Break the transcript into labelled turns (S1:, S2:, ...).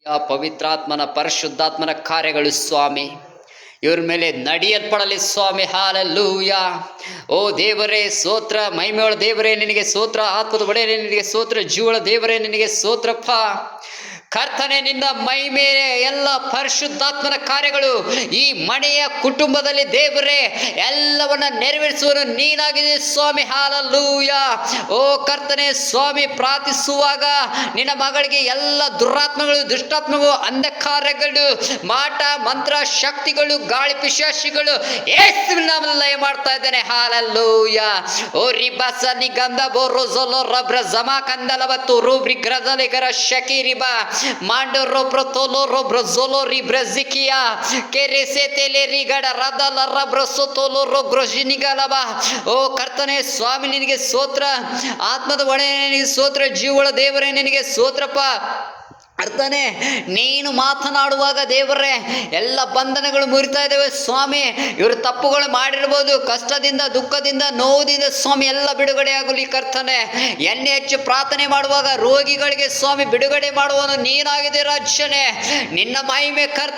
S1: ಆ ಪವಿತ್ರಾತ್ಮನ ಪರಿಶುದ್ಧಾತ್ಮನ ಕಾರ್ಯಗಳು ಸ್ವಾಮಿ ಇವ್ರ ಮೇಲೆ ನಡೆಯಲ್ಪಡಲಿ ಸ್ವಾಮಿ. ಹಾಲೆಲೂಯ. ಓ ದೇವರೇ ಸ್ತೋತ್ರ, ಮಹಿಮೆಯ ದೇವರೇ ನಿನಗೆ ಸ್ತೋತ್ರ, ಆತ್ಮದ ಒಡೆಯರೇ ನಿನಗೆ ಸ್ತೋತ್ರ, ಜೀವಳ ದೇವರೇ ನಿನಗೆ ಸ್ತೋತ್ರಪ್ಪ. ಕರ್ತನೆ, ನಿನ್ನ ಮಹಿಮೆ ಎಲ್ಲ ಪರಿಶುದ್ಧಾತ್ಮನ ಕಾರ್ಯಗಳು ಈ ಮನೆಯ ಕುಟುಂಬದಲ್ಲಿ ದೇವರೇ ಎಲ್ಲವನ್ನ ನೆರವೇರಿಸುವನು ನೀನಾಗಿದೆ ಸ್ವಾಮಿ. ಹಾಲೆಲೂಯ. ಓ ಕರ್ತನೆ ಸ್ವಾಮಿ, ಪ್ರಾರ್ಥಿಸುವಾಗ ನಿನ್ನ ಮಗಳಿಗೆ ಎಲ್ಲ ದುರಾತ್ಮಗಳು, ದುಷ್ಟಾತ್ಮಗಳು, ಅಂಧಕಾರಗಳು, ಮಾಟ ಮಂತ್ರ ಶಕ್ತಿಗಳು, ಗಾಳಿ ಪಿಶಾಚಿಗಳು ಯೇಸುವಿನ ನಾಮದಲ್ಲಿ ಲಯ ಮಾಡ್ತಾ ಇದ್ದೇನೆ. ಹಾಲೆಲೂಯ. ಓ ರಿಬಸ ನಿಗಂಧ ಬೋರೋಜೋಲೋ ರಬ್ರ ಜಮಾ ಕಂದಲವತ್ತು ರೂಬ್ರಿ ಗ್ರದಲಿಗರ ಶಕಿರಿಬಾ ಮಾಂಡೋ ರೊಬ್ರ ತೋಲೋ ರೊಬ್ರ ಜೋಲೋ ರಿಬ್ರ ಜಿಕಿಯಾ ಕೆರೆಸೆ ತೆಲೆ ರಿಗಡ ರದಲ ರಬ್ರ ಸೋತೋಲೋ ರೊಬ್ರ ಜಿನಿಗಲಬ. ಓ ಕರ್ತನೆ ಸ್ವಾಮಿ ನಿನಗೆ ಸ್ತೋತ್ರ, ಆತ್ಮದ ಒಡೆಯ ನಿನಗೆ ಸ್ತೋತ್ರ, ಜೀವಳ ದೇವರೇ ನಿನಗೆ ಸ್ತೋತ್ರಪ್ಪ. ಅರ್ಥನೆ, ನೀನು ಮಾತನಾಡುವಾಗ ದೇವರೇ ಎಲ್ಲ ಬಂಧನಗಳು ಮುರಿತಾ ಇದ್ದೇವೆ ಸ್ವಾಮಿ. ಇವರು ತಪ್ಪುಗಳು ಮಾಡಿರ್ಬೋದು, ಕಷ್ಟದಿಂದ, ದುಃಖದಿಂದ, ನೋವುದಿಂದ ಸ್ವಾಮಿ ಎಲ್ಲ ಬಿಡುಗಡೆ ಆಗಲಿ ಕರ್ತನೆ. ಎಣ್ಣೆ ಹೆಚ್ಚು ಪ್ರಾರ್ಥನೆ ಮಾಡುವಾಗ ರೋಗಿಗಳಿಗೆ ಸ್ವಾಮಿ ಬಿಡುಗಡೆ ಮಾಡುವನು ನೀನಾಗಿದೆ ರಾಜ್ಯನೇ. ನಿನ್ನ ಮಹಿಮೆ ಕರ್ತ